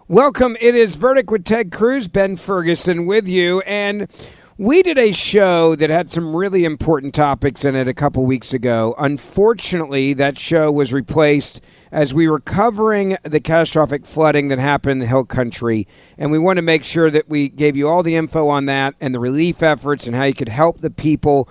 Welcome. It is Verdict with Ted Cruz, Ben Ferguson with you. And we did a show that had some really important topics in it a couple weeks ago. Unfortunately, that show was replaced as we were covering the catastrophic flooding that happened in the Hill Country. And we want to make sure that we gave you all the info on that and the relief efforts and how you could help the people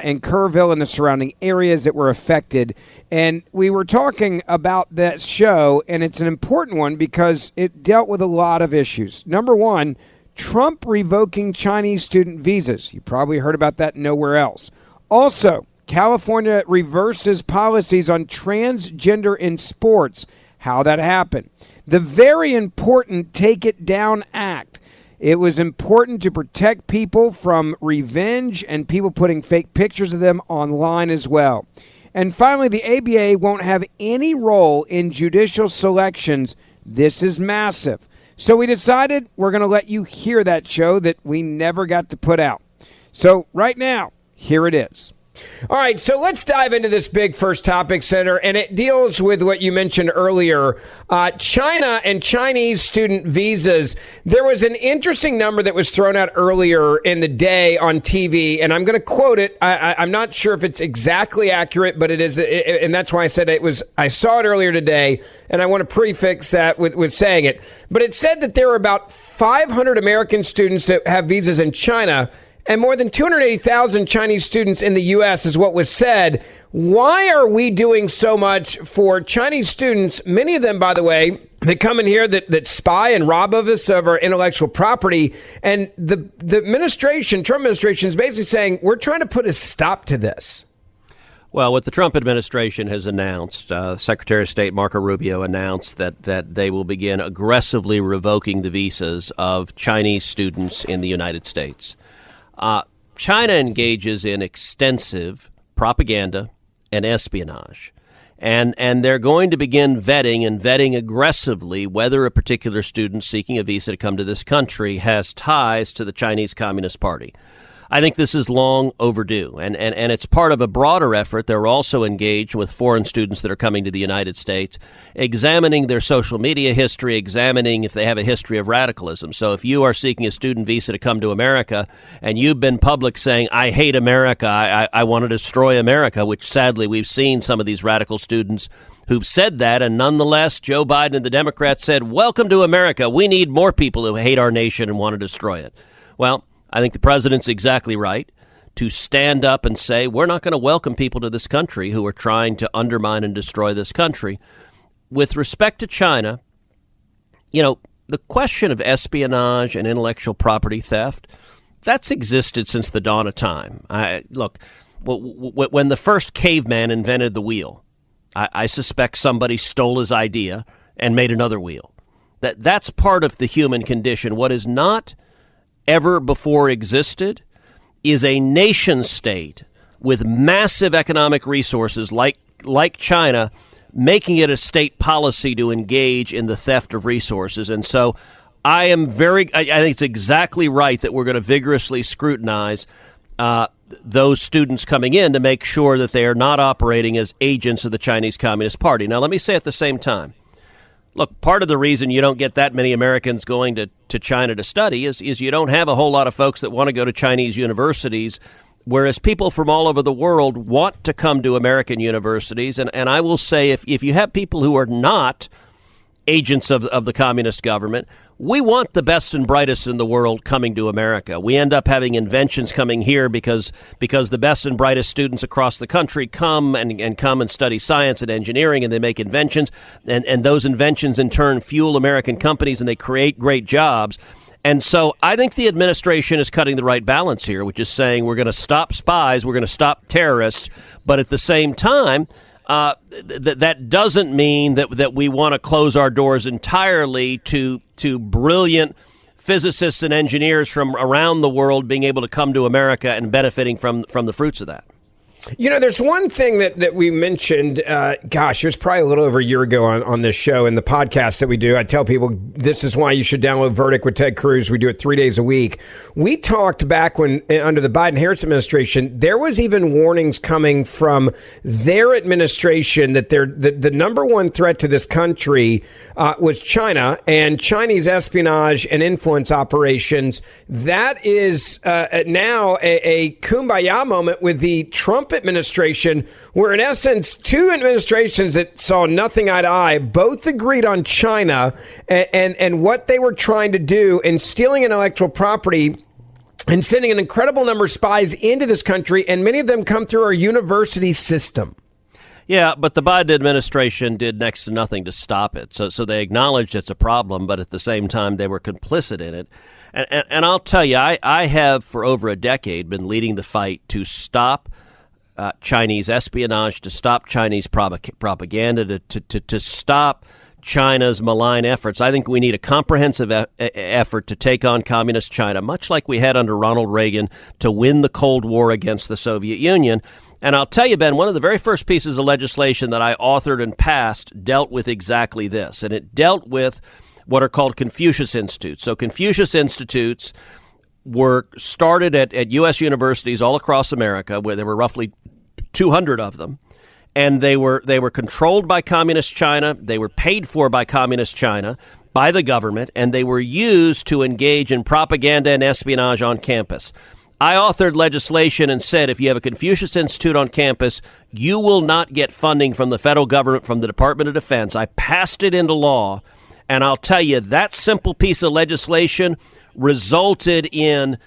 in Kerrville and the surrounding areas that were affected. And we were talking about that show, and it's an important one because it dealt with a lot of issues. Number one, Trump revoking Chinese student visas. You probably heard about that nowhere else. Also, California reverses policies on transgender in sports. How that happened. The very important Take It Down Act. It was important to protect people from revenge and people putting fake pictures of them online as well. And finally, the ABA won't have any role in judicial selections. This is massive. So we decided we're going to let you hear that show that we never got to put out. So right now, here it is. All right, so let's dive into this big first topic, Senator, and it deals with what you mentioned earlier, China and Chinese student visas. There was an interesting number that was thrown out earlier in the day on TV, and I'm going to quote it. I'm not sure if it's exactly accurate, but it is, and that's why I said it was. I saw it earlier today, and I want to prefix that with saying it. But it said that there are about 500 American students that have visas in China, and more than 280,000 Chinese students in the U.S. is what was said. Why are we doing so much for Chinese students, many of them, by the way, that come in here that spy and rob of us of our intellectual property? And the administration, Trump administration, is basically saying, we're trying to put a stop to this. Well, what the Trump administration has announced, Secretary of State Marco Rubio announced that they will begin aggressively revoking the visas of Chinese students in the United States. China engages in extensive propaganda and espionage, and they're going to begin vetting aggressively whether a particular student seeking a visa to come to this country has ties to the Chinese Communist Party. I think this is long overdue, and it's part of a broader effort. They're also engaged with foreign students that are coming to the United States, examining their social media history, examining if they have a history of radicalism. So if you are seeking a student visa to come to America and you've been public saying, I hate America, I want to destroy America, which sadly we've seen some of these radical students who've said that, and nonetheless, Joe Biden and the Democrats said, welcome to America. We need more people who hate our nation and want to destroy it. Well, I think the president's exactly right to stand up and say, we're not going to welcome people to this country who are trying to undermine and destroy this country. With respect to China, the question of espionage and intellectual property theft, that's existed since the dawn of time. Look, when the first caveman invented the wheel, I suspect somebody stole his idea and made another wheel. That's part of the human condition. What is not ever before existed is a nation state with massive economic resources like China, making it a state policy to engage in the theft of resources. And so I think it's exactly right that we're going to vigorously scrutinize those students coming in to make sure that they are not operating as agents of the Chinese Communist Party. Now, let me say at the same time, look, part of the reason you don't get that many Americans going to China to study is you don't have a whole lot of folks that want to go to Chinese universities, whereas people from all over the world want to come to American universities. And I will say, if you have people who are not agents of the communist government, we want the best and brightest in the world coming to America. We end up having inventions coming here because the best and brightest students across the country come and study science and engineering, and they make inventions, and those inventions in turn fuel American companies, and they create great jobs. And so I think the administration is cutting the right balance here, which is saying we're going to stop spies, we're going to stop terrorists, but at the same time, that doesn't mean that we want to close our doors entirely to brilliant physicists and engineers from around the world being able to come to America and benefiting from the fruits of that. There's one thing that we mentioned, it was probably a little over a year ago on this show and the podcast that we do. I tell people this is why you should download Verdict with Ted Cruz. We do it 3 days a week. We talked back when, under the Biden-Harris administration, there was even warnings coming from their administration that the number one threat to this country was China and Chinese espionage and influence operations. That is now a kumbaya moment with the Trump administration, where in essence, two administrations that saw nothing eye to eye, both agreed on China and what they were trying to do in stealing intellectual property and sending an incredible number of spies into this country, and many of them come through our university system. Yeah, but the Biden administration did next to nothing to stop it. So they acknowledged it's a problem, but at the same time, they were complicit in it. And I'll tell you, I have for over a decade been leading the fight to stop Chinese espionage, to stop Chinese propaganda, to stop China's malign efforts. I think we need a comprehensive effort to take on communist China, much like we had under Ronald Reagan to win the Cold War against the Soviet Union. And I'll tell you, Ben, one of the very first pieces of legislation that I authored and passed dealt with exactly this, and it dealt with what are called Confucius Institutes. So Confucius Institutes were started at U.S. universities all across America, where there were roughly 200 of them, and they were controlled by Communist China. They were paid for by Communist China, by the government, and they were used to engage in propaganda and espionage on campus. I authored legislation and said if you have a Confucius Institute on campus, you will not get funding from the federal government, from the Department of Defense. I passed it into law, and I'll tell you, that simple piece of legislation resulted in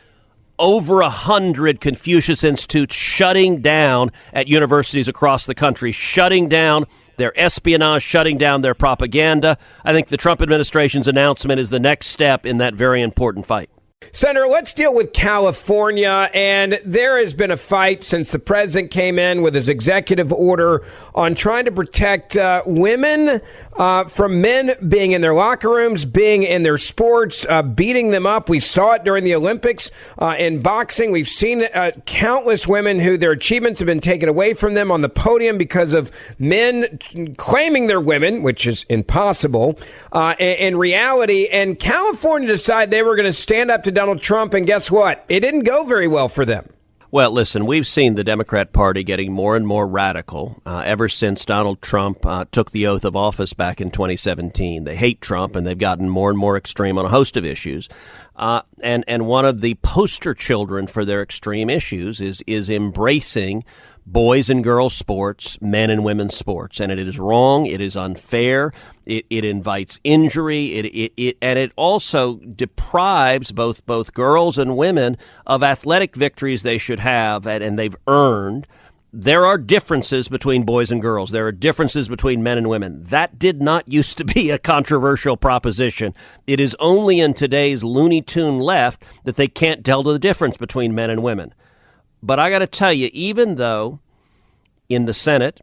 over 100 Confucius Institutes shutting down at universities across the country, shutting down their espionage, shutting down their propaganda. I think the Trump administration's announcement is the next step in that very important fight. Senator, let's deal with California. And there has been a fight since the president came in with his executive order on trying to protect women from men being in their locker rooms, being in their sports, beating them up. We saw it during the Olympics in boxing. We've seen countless women who their achievements have been taken away from them on the podium because of men claiming they're women, which is impossible in reality. And California decided they were going to stand up to Donald Trump, and guess what? It didn't go very well for them. Well, listen, we've seen the Democrat Party getting more and more radical ever since Donald Trump took the oath of office back in 2017. They hate Trump, and they've gotten more and more extreme on a host of issues. And one of the poster children for their extreme issues is embracing boys and girls sports, men and women's sports. And it is wrong. It is unfair. It invites injury. And it also deprives both girls and women of athletic victories they should have and they've earned. There are differences between boys and girls. There are differences between men and women. That did not used to be a controversial proposition. It is only in today's Looney Tune left that they can't tell the difference between men and women. But I got to tell you, even though in the Senate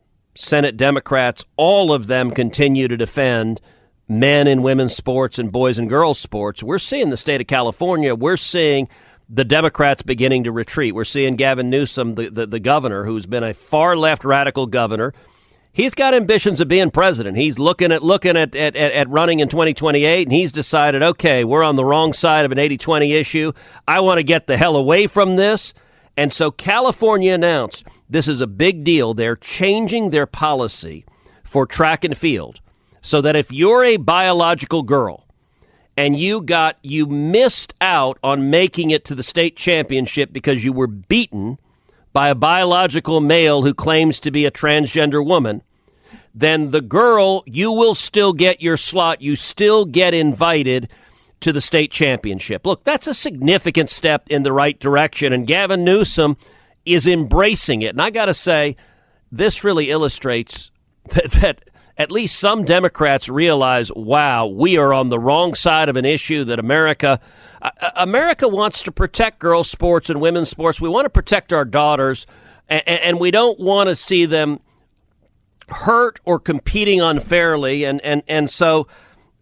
Democrats, all of them continue to defend men and women's sports and boys and girls sports, we're seeing the state of California, we're seeing the Democrats beginning to retreat. We're seeing Gavin Newsom, the governor, who's been a far left radical governor. He's got ambitions of being president. He's looking at running in 2028, and he's decided, okay, we're on the wrong side of an 80-20 issue. I want to get the hell away from this. And so California announced this is a big deal. They're changing their policy for track and field so that if you're a biological girl and you missed out on making it to the state championship because you were beaten by a biological male who claims to be a transgender woman, then the girl, you will still get your slot. You still get invited to the state championship. Look, that's a significant step in the right direction, and Gavin Newsom is embracing it. And I got to say, this really illustrates that at least some Democrats realize, wow, we are on the wrong side of an issue that America wants to protect girls' sports and women's sports. We want to protect our daughters, and we don't want to see them hurt or competing unfairly. And so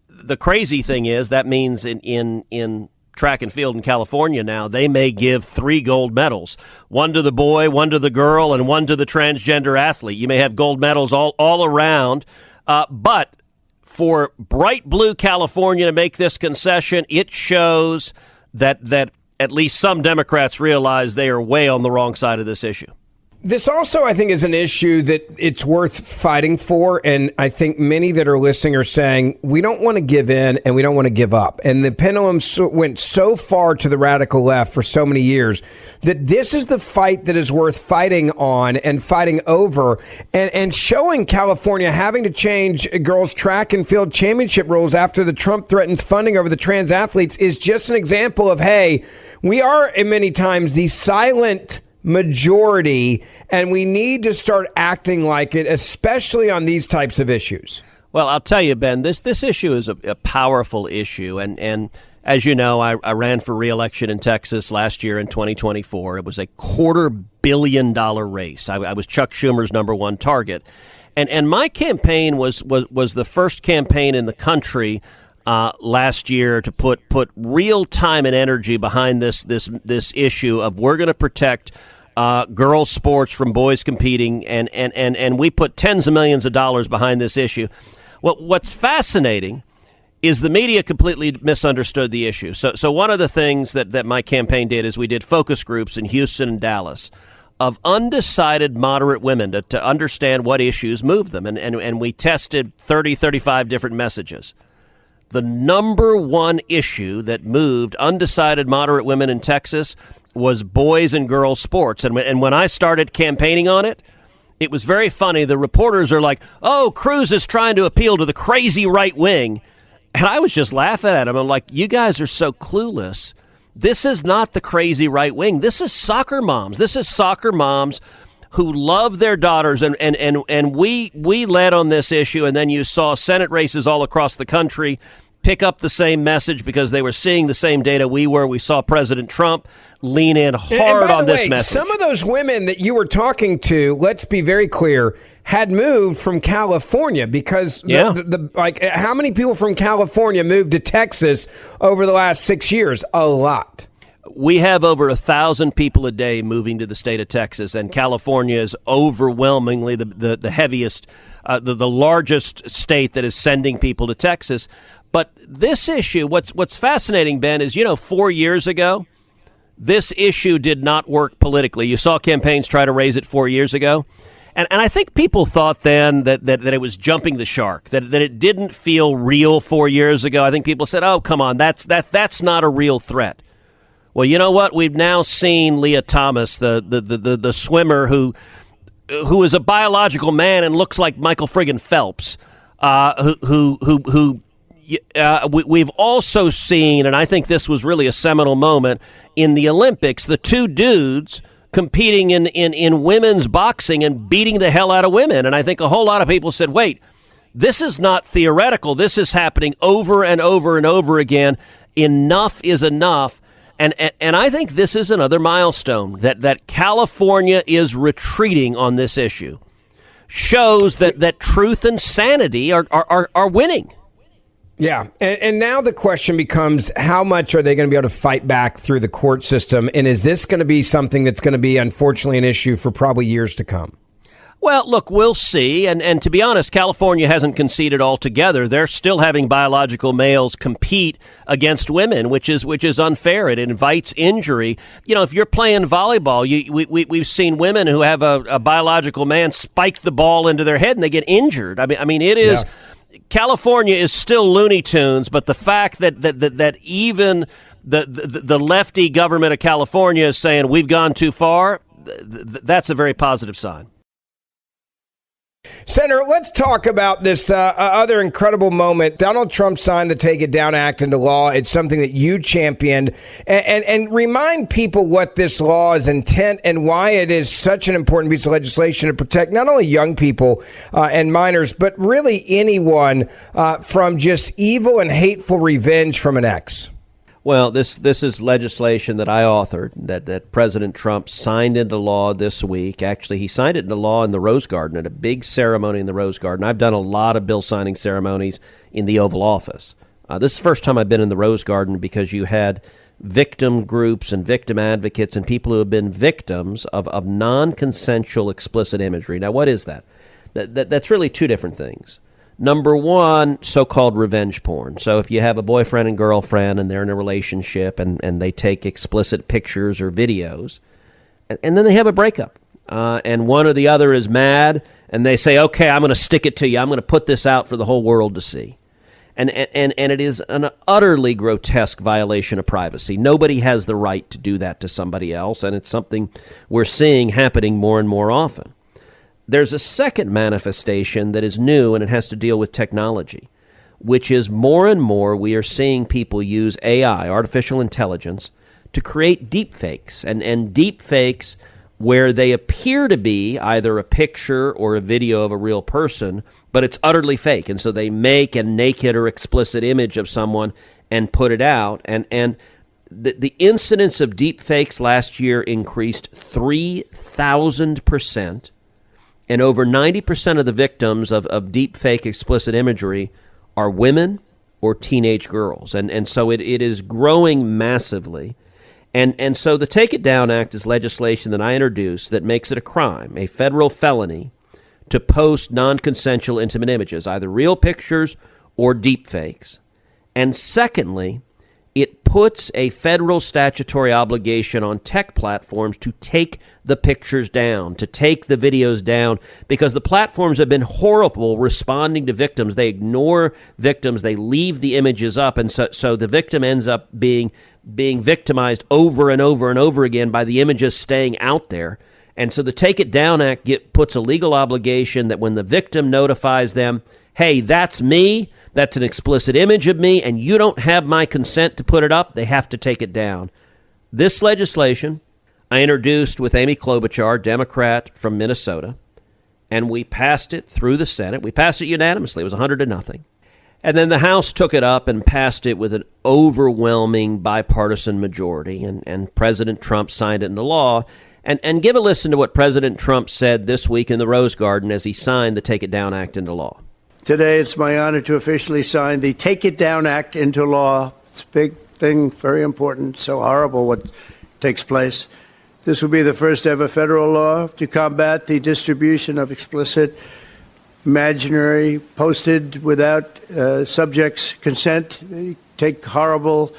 the crazy thing is that means in track and field in California now, they may give 3 gold medals, one to the boy, one to the girl, and one to the transgender athlete. You may have gold medals all around, but for bright blue California to make this concession, it shows that at least some Democrats realize they are way on the wrong side of this issue. This also, I think, is an issue that it's worth fighting for. And I think many that are listening are saying, we don't want to give in and we don't want to give up. And the pendulum went so far to the radical left for so many years that this is the fight that is worth fighting on and fighting over, and showing California having to change girls' track and field championship rules after the Trump threatens funding over the trans athletes is just an example of, hey, we are many times the silent majority, and we need to start acting like it, especially on these types of issues. Well, I'll tell you, Ben, this issue is a powerful issue. And as you know, I ran for re-election in Texas last year in 2024. It was a $250 million race. I was Chuck Schumer's number one target. And my campaign was the first campaign in the country last year to put real time and energy behind this issue of we're going to protect girls' sports from boys competing, and we put tens of millions of dollars behind this issue. What's fascinating is the media completely misunderstood the issue. So one of the things that my campaign did is we did focus groups in Houston and Dallas of undecided moderate women to understand what issues move them, and we tested 35 different messages. The number one issue that moved undecided moderate women in Texas was boys and girls sports. And when I started campaigning on it, it was very funny. The reporters are like, oh, Cruz is trying to appeal to the crazy right wing. And I was just laughing at him. I'm like, you guys are so clueless. This is not the crazy right wing. This is soccer moms. This is soccer moms who love their daughters. And we led on this issue. And then you saw Senate races all across the country pick up the same message because they were seeing the same data we were. We saw President Trump lean in hard on this message. Some of those women that you were talking to, let's be very clear, had moved from California because how many people from California moved to Texas over the last 6 years? A lot. We have over 1,000 people a day moving to the state of Texas, and California is overwhelmingly the heaviest, the largest state that is sending people to Texas. But this issue, what's fascinating, Ben, is, 4 years ago, this issue did not work politically. You saw campaigns try to raise it 4 years ago. And I think people thought then that it was jumping the shark, that it didn't feel real 4 years ago. I think people said, oh, come on, that's not a real threat. Well, you know what? We've now seen Leah Thomas, the swimmer who is a biological man and looks like Michael friggin' Phelps, we've also seen, and I think this was really a seminal moment, in the Olympics, the two dudes competing in women's boxing and beating the hell out of women. And I think a whole lot of people said, wait, this is not theoretical. This is happening over and over and over again. Enough is enough. And I think this is another milestone, that California is retreating on this issue. Shows that truth and sanity are winning. Yeah, and now the question becomes, how much are they going to be able to fight back through the court system? And is this going to be something that's going to be, unfortunately, an issue for probably years to come? Well, look, we'll see. And to be honest, California hasn't conceded altogether. They're still having biological males compete against women, which is unfair. It invites injury. If you're playing volleyball, we've seen women who have a biological man spike the ball into their head and they get injured. I mean, it is. Yeah. California is still Looney Tunes, but the fact that even the lefty government of California is saying we've gone too far, that's a very positive sign. Senator, let's talk about this other incredible moment. Donald Trump signed the Take It Down Act into law. It's something that you championed. And remind people what this law is intent and why it is such an important piece of legislation to protect not only young people and minors, but really anyone from just evil and hateful revenge from an ex. Well, this is legislation that I authored, that President Trump signed into law this week. Actually, he signed it into law in the Rose Garden at a big ceremony in the Rose Garden. I've done a lot of bill signing ceremonies in the Oval Office. This is the first time I've been in the Rose Garden because you had victim groups and victim advocates and people who have been victims of non-consensual explicit imagery. Now, what is that? That's really two different things. Number one, so-called revenge porn. So if you have a boyfriend and girlfriend and they're in a relationship and they take explicit pictures or videos, and then they have a breakup, and one or the other is mad, and they say, okay, I'm going to stick it to you. I'm going to put this out for the whole world to see. And it is an utterly grotesque violation of privacy. Nobody has the right to do that to somebody else, and it's something we're seeing happening more and more often. There's a second manifestation that is new, and it has to deal with technology, which is more and more we are seeing people use AI, artificial intelligence, to create deepfakes, and deepfakes where they appear to be either a picture or a video of a real person, but it's utterly fake. And so they make a naked or explicit image of someone and put it out. And the incidence of deepfakes last year increased 3,000%. And over 90% of the victims of deepfake explicit imagery are women or teenage girls. And so it is growing massively. And so the Take It Down Act is legislation that I introduced that makes it a crime, a federal felony, to post non-consensual intimate images, either real pictures or deepfakes. And secondly, it puts a federal statutory obligation on tech platforms to take the pictures down, to take the videos down, because the platforms have been horrible responding to victims. They ignore victims. They leave the images up, and so the victim ends up being victimized over and over and over again by the images staying out there. And so the Take It Down Act puts a legal obligation that when the victim notifies them, hey, that's me, that's an explicit image of me, and you don't have my consent to put it up, they have to take it down. This legislation I introduced with Amy Klobuchar, Democrat from Minnesota, and we passed it through the Senate. We passed it unanimously. It was 100-0. And then the House took it up and passed it with an overwhelming bipartisan majority, and President Trump signed it into law. And give a listen to what President Trump said this week in the Rose Garden as he signed the Take It Down Act into law. Today, it's my honor to officially sign the Take It Down Act into law. It's a big thing, very important, so horrible what takes place. This will be the first ever federal law to combat the distribution of explicit, imaginary, posted without subject's consent. They take horrible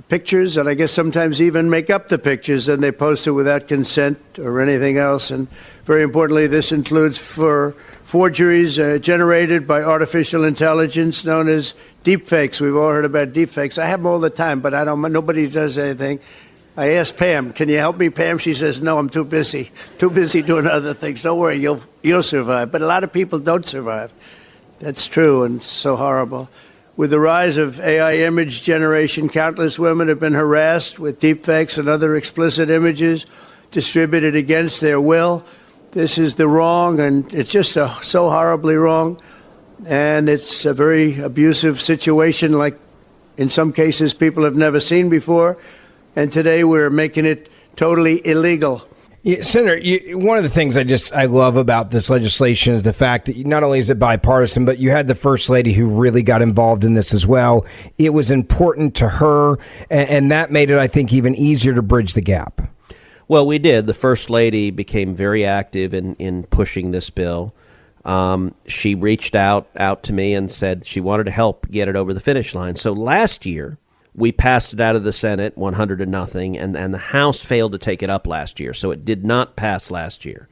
pictures, and I guess sometimes even make up the pictures, and they post it without consent or anything else. And very importantly, this includes for forgeries generated by artificial intelligence known as deepfakes. We've all heard about deepfakes. I have them all the time, but nobody does anything. I asked Pam, can you help me, Pam? She says, no, I'm too busy doing other things. Don't worry, you'll survive. But a lot of people don't survive. That's true, and so horrible. With the rise of AI image generation, countless women have been harassed with deepfakes and other explicit images distributed against their will. This is the wrong, and it's just so horribly wrong. And it's a very abusive situation, like in some cases people have never seen before. And today we're making it totally illegal. Yeah, Senator, one of the things I love about this legislation is the fact that not only is it bipartisan, but you had the First Lady who really got involved in this as well. It was important to her, and that made it, I think, even easier to bridge the gap. Well, we did. The First Lady became very active in pushing this bill. She reached out to me and said she wanted to help get it over the finish line. So last year, we passed it out of the Senate 100-0, and the House failed to take it up last year, so it did not pass last year.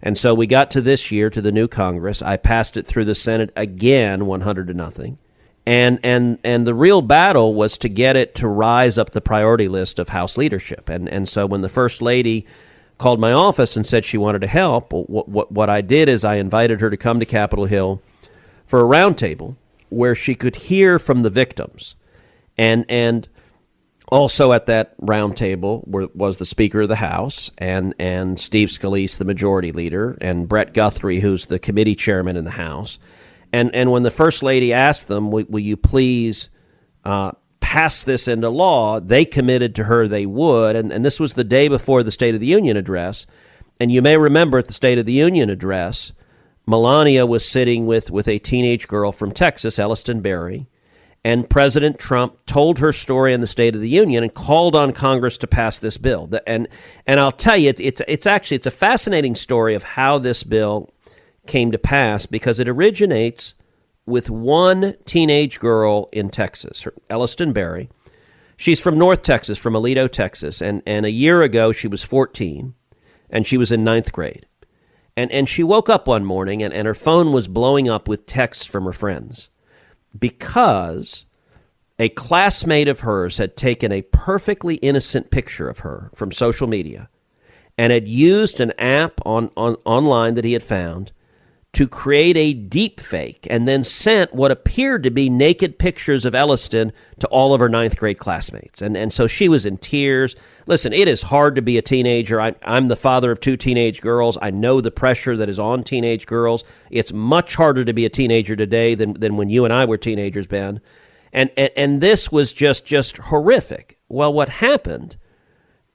And so we got to this year, to the new Congress. I passed it through the Senate again 100-0. And the real battle was to get it to rise up the priority list of House leadership. And so when the First Lady called my office and said she wanted to help, what I did is I invited her to come to Capitol Hill for a roundtable where she could hear from the victims. And also at that round table was the Speaker of the House and Steve Scalise, the Majority Leader, and Brett Guthrie, who's the committee chairman in the House. And when the First Lady asked them, will you please pass this into law, they committed to her they would. And this was the day before the State of the Union address. And you may remember at the State of the Union address, Melania was sitting with a teenage girl from Texas, Elliston Berry, And President Trump told her story in the State of the Union and called on Congress to pass this bill. And I'll tell you, it's a fascinating story of how this bill came to pass, because it originates with one teenage girl in Texas, Elliston Berry. She's from North Texas, from Aledo, Texas, and a year ago she was 14, and she was in ninth grade. And she woke up one morning, and her phone was blowing up with texts from her friends, because a classmate of hers had taken a perfectly innocent picture of her from social media and had used an app online that he had found to create a deep fake, and then sent what appeared to be naked pictures of Elliston to all of her ninth grade classmates. And so she was in tears. Listen, it is hard to be a teenager. I'm the father of two teenage girls. I know the pressure that is on teenage girls. It's much harder to be a teenager today than when you and I were teenagers, Ben. And this was just horrific. Well, what happened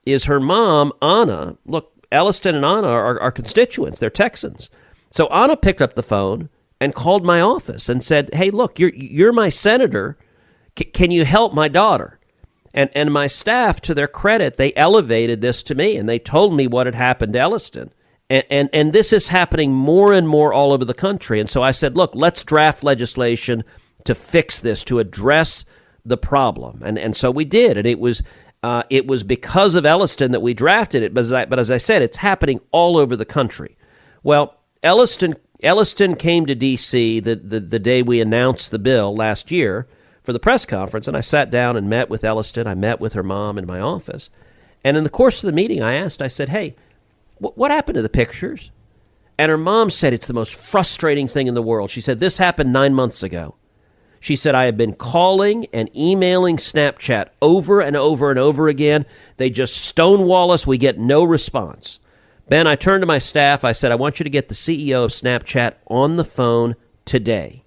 is her mom, Anna, look, Elliston and Anna are constituents. They're Texans. So Anna picked up the phone and called my office and said, "Hey, look, you're my senator. Can you help my daughter?" And my staff, to their credit, they elevated this to me, and they told me what had happened to Elliston. And this is happening more and more all over the country. And so I said, look, let's draft legislation to fix this, to address the problem. And so we did. And it was because of Elliston that we drafted it. But as I said, it's happening all over the country. Well, Elliston came to D.C. the day we announced the bill last year for the press conference, and I sat down and met with Elliston. I met with her mom in my office. And in the course of the meeting, I said, hey, what happened to the pictures? And her mom said, it's the most frustrating thing in the world. She said, this happened 9 months ago. She said, I have been calling and emailing Snapchat over and over and over again. They just stonewall us. We get no response. Ben, I turned to my staff. I said, I want you to get the CEO of Snapchat on the phone today.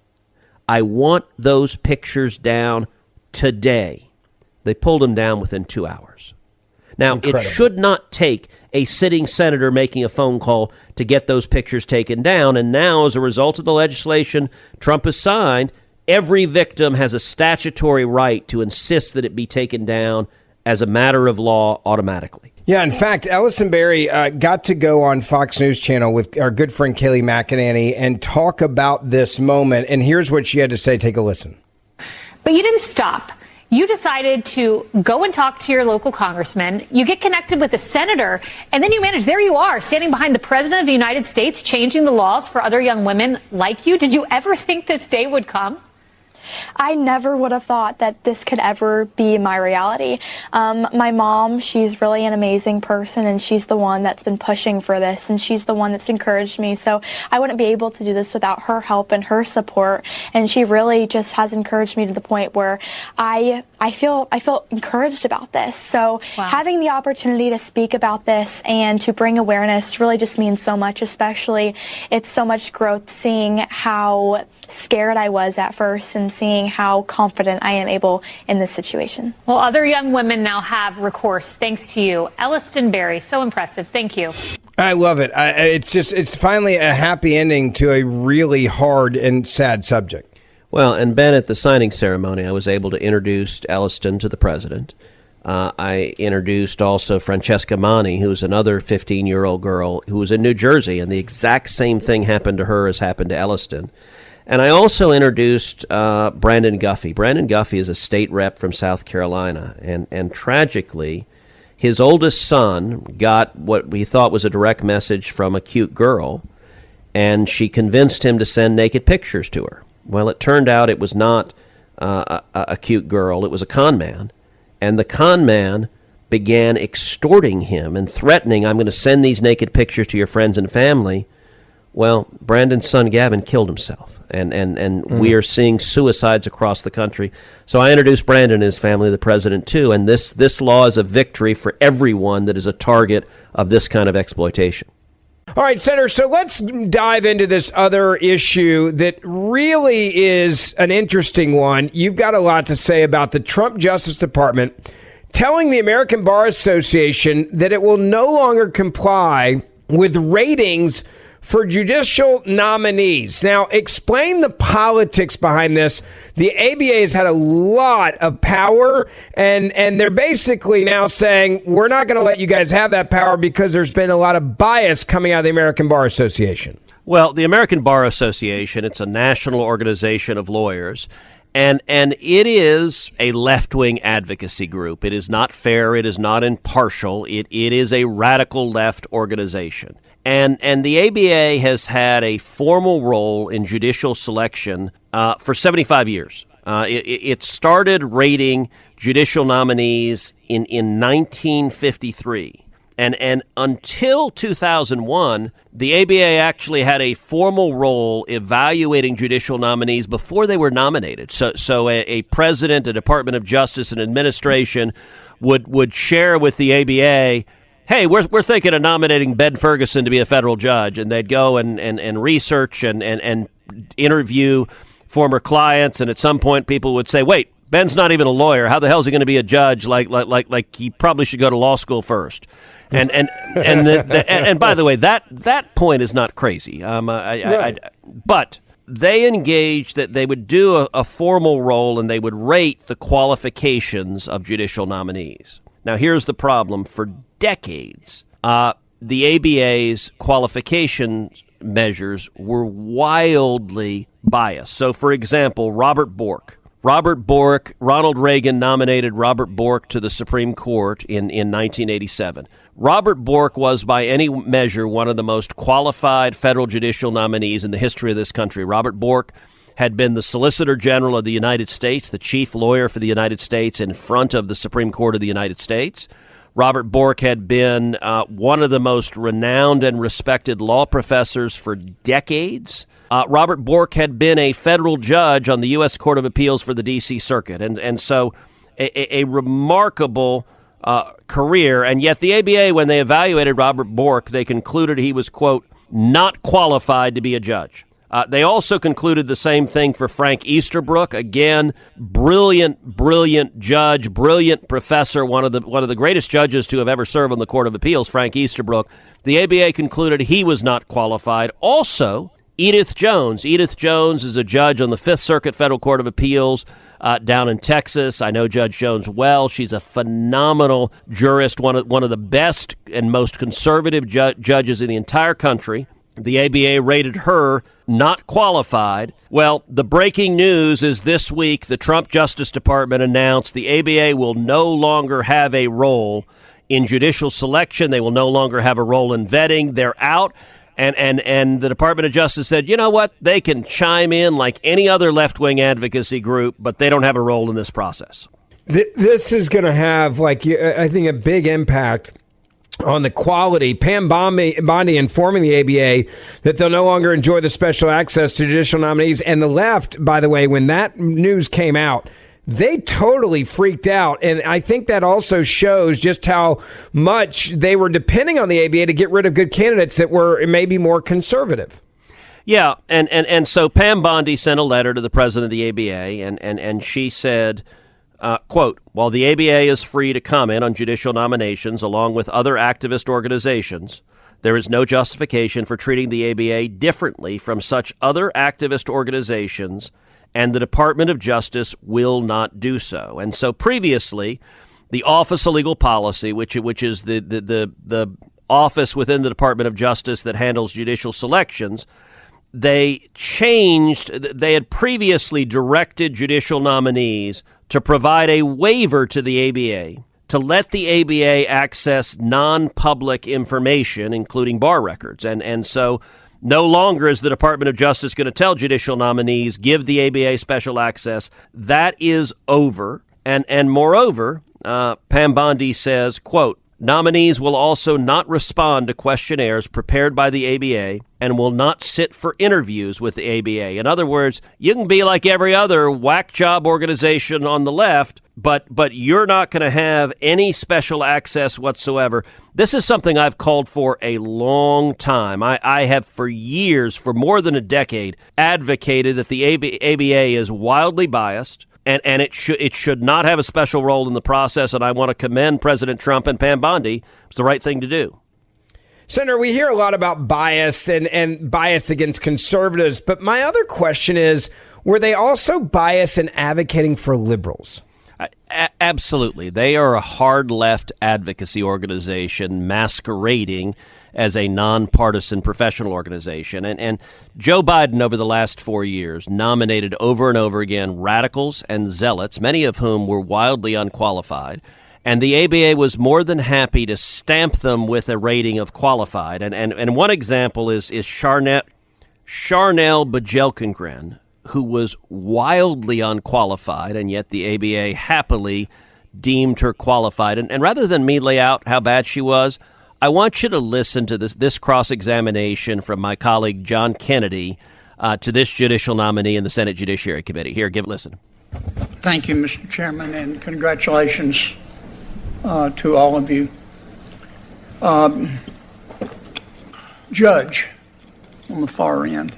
I want those pictures down today. They pulled them down within 2 hours. Now, Incredible. It should not take a sitting senator making a phone call to get those pictures taken down. And now, as a result of the legislation Trump has signed, every victim has a statutory right to insist that it be taken down as a matter of law automatically. Yeah, in fact, Elliston Berry got to go on Fox News Channel with our good friend Kayleigh McEnany and talk about this moment. And here's what she had to say. Take a listen. But you didn't stop. You decided to go and talk to your local congressman. You get connected with a senator, and then you manage. There you are, standing behind the president of the United States, changing the laws for other young women like you. Did you ever think this day would come? I never would have thought that this could ever be my reality. My mom, she's really an amazing person, and she's the one that's been pushing for this, and she's the one that's encouraged me. So I wouldn't be able to do this without her help and her support. And she really just has encouraged me to the point where I feel encouraged about this. So wow. Having the opportunity to speak about this and to bring awareness really just means so much. Especially, it's so much growth seeing how scared I was at first and seeing how confident I am able in this situation. Well, other young women now have recourse thanks to you. Elliston Berry, so impressive. Thank you. I love it. It's finally a happy ending to a really hard and sad subject. Well, and Ben, at the signing ceremony, I was able to introduce Elliston to the president. I introduced also Francesca Mani, who's another 15-year-old girl who was in New Jersey, and the exact same thing happened to her as happened to Elliston. And I also introduced Brandon Guffey. Brandon Guffey is a state rep from South Carolina, and tragically, his oldest son got what we thought was a direct message from a cute girl, and she convinced him to send naked pictures to her. Well, it turned out it was not a cute girl. It was a con man, and the con man began extorting him and threatening, I'm going to send these naked pictures to your friends and family. Well, Brandon's son Gavin killed himself, and we are seeing suicides across the country. So I introduced Brandon and his family to the president too, and this law is a victory for everyone that is a target of this kind of exploitation. All right, Senator, so let's dive into this other issue that really is an interesting one. You've got a lot to say about the Trump Justice Department telling the American Bar Association that it will no longer comply with ratings for judicial nominees. Now, explain the politics behind this. The ABA has had a lot of power, and they're basically now saying, we're not going to let you guys have that power because there's been a lot of bias coming out of the American Bar Association. Well, the American Bar Association, it's a national organization of lawyers, and it is a left-wing advocacy group. It is not fair. It is not impartial. It is a radical left organization. And the ABA has had a formal role in judicial selection for 75 years. It started rating judicial nominees in 1953. And until 2001, the ABA actually had a formal role evaluating judicial nominees before they were nominated. So a president, a Department of Justice, and administration would share with the ABA, hey, we're thinking of nominating Ben Ferguson to be a federal judge, and they'd go and research and interview former clients, and at some point people would say, wait, Ben's not even a lawyer. How the hell is he going to be a judge? Like he probably should go to law school first. And by the way, that point is not crazy. Right. But they engaged that they would do a formal role and they would rate the qualifications of judicial nominees. Now, here's the problem. For decades, the ABA's qualification measures were wildly biased. So, for example, Ronald Reagan nominated Robert Bork to the Supreme Court in 1987. Robert Bork was, by any measure, one of the most qualified federal judicial nominees in the history of this country. Robert Bork had been the Solicitor General of the United States, the chief lawyer for the United States in front of the Supreme Court of the United States. Robert Bork had been one of the most renowned and respected law professors for decades. Robert Bork had been a federal judge on the U.S. Court of Appeals for the D.C. Circuit, and so a remarkable career. And yet the ABA, when they evaluated Robert Bork, they concluded he was, quote, not qualified to be a judge. They also concluded the same thing for Frank Easterbrook. Again, brilliant judge, brilliant professor, one of the greatest judges to have ever served on the Court of Appeals, Frank Easterbrook. The ABA concluded he was not qualified. Also, Edith Jones. Edith Jones is a judge on the Fifth Circuit Federal Court of Appeals down in Texas. I know Judge Jones well. She's a phenomenal jurist, one of the best and most conservative judges in the entire country. The ABA rated her not qualified. Well, the breaking news is this week the Trump Justice Department announced the ABA will no longer have a role in judicial selection. They will no longer have a role in vetting. They're out. And the Department of Justice said, you know what? They can chime in like any other left-wing advocacy group, but they don't have a role in this process. This is going to have, I think, a big impact on the quality. Pam Bondi informing the ABA that they'll no longer enjoy the special access to judicial nominees. And the left, by the way, when that news came out, they totally freaked out. And I think that also shows just how much they were depending on the ABA to get rid of good candidates that were maybe more conservative. Yeah, and so Pam Bondi sent a letter to the president of the ABA, and she said, quote, while the ABA is free to comment on judicial nominations along with other activist organizations, there is no justification for treating the ABA differently from such other activist organizations, and the Department of Justice will not do so. And so previously, the Office of Legal Policy, which is the office within the Department of Justice that handles judicial selections, they had previously directed judicial nominees to provide a waiver to the ABA to let the ABA access non-public information, including bar records. And so no longer is the Department of Justice going to tell judicial nominees, give the ABA special access. That is over. And moreover, Pam Bondi says, quote, nominees will also not respond to questionnaires prepared by the ABA and will not sit for interviews with the ABA. In other words, you can be like every other whack job organization on the left, but you're not going to have any special access whatsoever. This is something I've called for a long time. I have for years, for more than a decade, advocated that the ABA is wildly biased, and it should not have a special role in the process, and I want to commend President Trump and Pam Bondi. It's the right thing to do. Senator, we hear a lot about bias and bias against conservatives, but my other question is, were they also biased in advocating for liberals? Absolutely. They are a hard left advocacy organization masquerading as a nonpartisan professional organization. And Joe Biden, over the last 4 years, nominated over and over again radicals and zealots, many of whom were wildly unqualified. And the ABA was more than happy to stamp them with a rating of qualified. And one example is Charnel Bajelkengren, who was wildly unqualified, and yet the ABA happily deemed her qualified. And rather than me lay out how bad she was, I want you to listen to this cross-examination from my colleague John Kennedy to this judicial nominee in the Senate Judiciary Committee. Here, give a listen. Thank you, Mr. Chairman, and congratulations to all of you. Judge on the far end,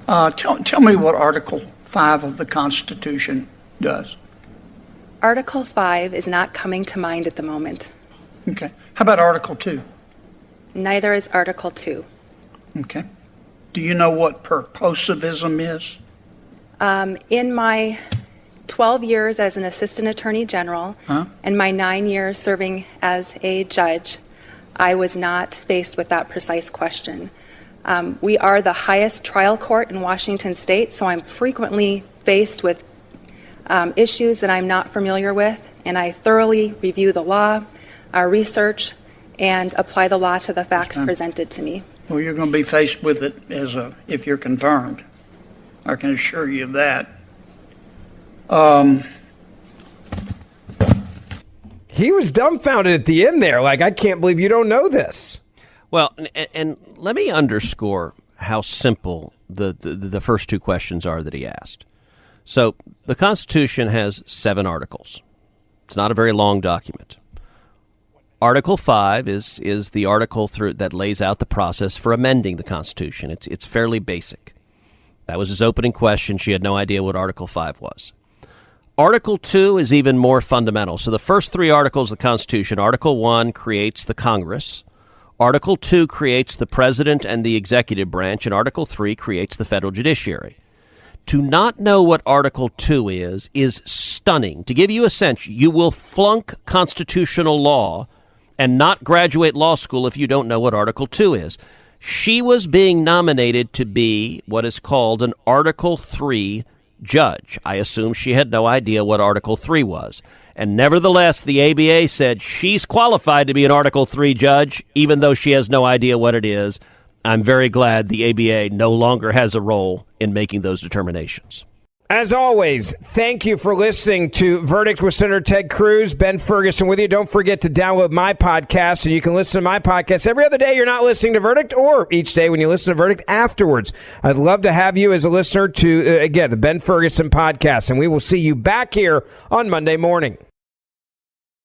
tell me what Article 5 of the Constitution does. Article 5 is not coming to mind at the moment. Okay. How about Article 2? Neither is Article 2. Okay. Do you know what purposivism is? In my 12 years as an assistant attorney general and my 9 years serving as a judge, I was not faced with that precise question. We are the highest trial court in Washington state, so I'm frequently faced with issues that I'm not familiar with, and I thoroughly review the law, research, and apply the law to the facts presented to me. Well, you're going to be faced with it if you're confirmed. I can assure you of that. He was dumbfounded at the end there. Like, I can't believe you don't know this. Well, and let me underscore how simple the first two questions are that he asked. So the Constitution has 7 articles. It's not a very long document. Article 5 is the article that lays out the process for amending the Constitution. It's fairly basic. That was his opening question. She had no idea what Article 5 was. Article 2 is even more fundamental. So the first 3 articles of the Constitution, Article 1 creates the Congress, Article 2 creates the President and the executive branch, and Article 3 creates the federal judiciary. To not know what Article 2 is stunning. To give you a sense, you will flunk constitutional law and not graduate law school if you don't know what Article 2 is. She was being nominated to be what is called an Article 3 judge. I assume she had no idea what Article 3 was. And nevertheless, the ABA said she's qualified to be an Article 3 judge, even though she has no idea what it is. I'm very glad the ABA no longer has a role in making those determinations. As always, thank you for listening to Verdict with Senator Ted Cruz. Ben Ferguson with you. Don't forget to download my podcast, and you can listen to my podcast every other day you're not listening to Verdict, or each day when you listen to Verdict afterwards. I'd love to have you as a listener to, again, the Ben Ferguson podcast, and we will see you back here on Monday morning.